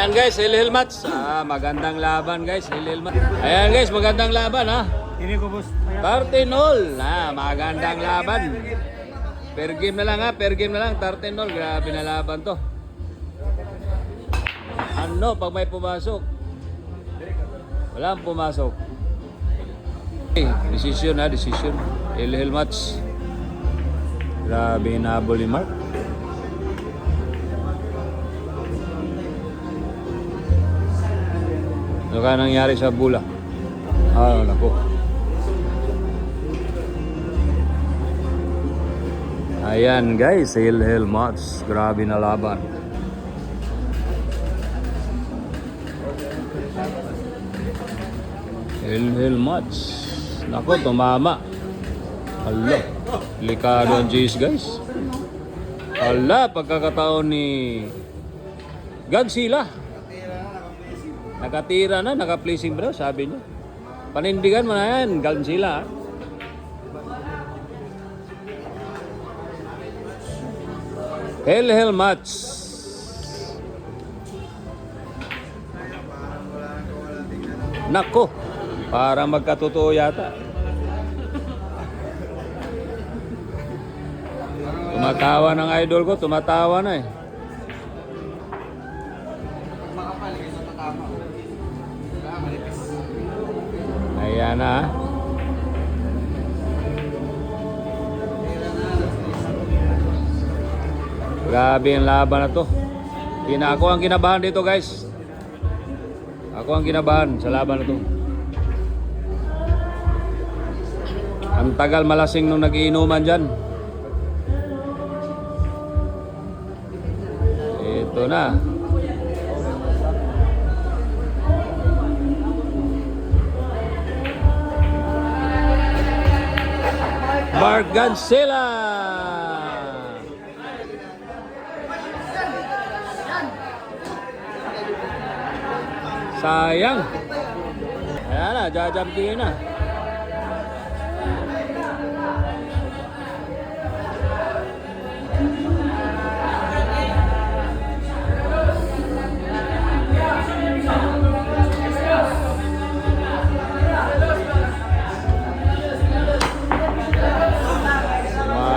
Ayan guys, Hilhil Mats. Magandang laban guys, Hilhil Mats. Ayan guys, magandang laban ha. Ini ko boss. 13-0. Magandang laban. Per game na lang ha, per game na lang. 13-0, grabe na laban to. Ano, pag may pumasok? Walang pumasok. Decision ha, decision. Hilhil Mats. Grabe hinabol ni Mark. Ano ka nangyari sa bula? Naku. Ayan guys, Hilhil Mats. Grabe na laban. Hilhil Mats. Naku, tumama. Hala. Likado ang Jace guys. Hala, pagkakataon ni Godzilla. Nakatira na, naka-placing bro, sabi niya. Panindigan mo na yan, Godzilla. Hilhil Mats. Nako, parang magkatotoo yata. Tumatawa ng idol ko, tumatawa na eh. Ayan na. Grabe ang laban na to. Ako ang kinabahan dito guys. Ako ang kinabahan sa laban na to. Ang tagal malasing nung nagiinuman dyan. Ito na. Mark Godzilla. Sayang. Ayan na, jajumping na.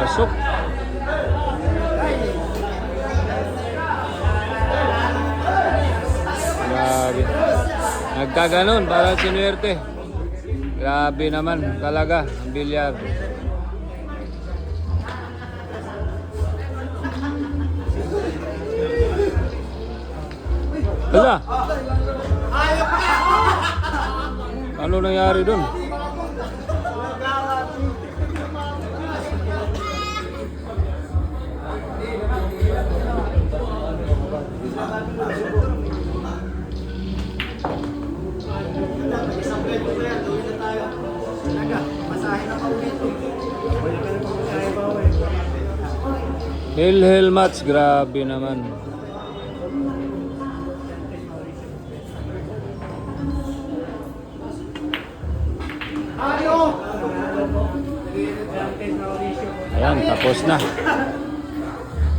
Masuk. Grabe. Nagkaganon, parang sinuwerte. Grabe naman talaga ang bilyar. Hala. Ano nangyari dun? Hilhil Mats, grabe naman. Ayan, tapos na.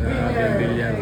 Grabe ang bilyar.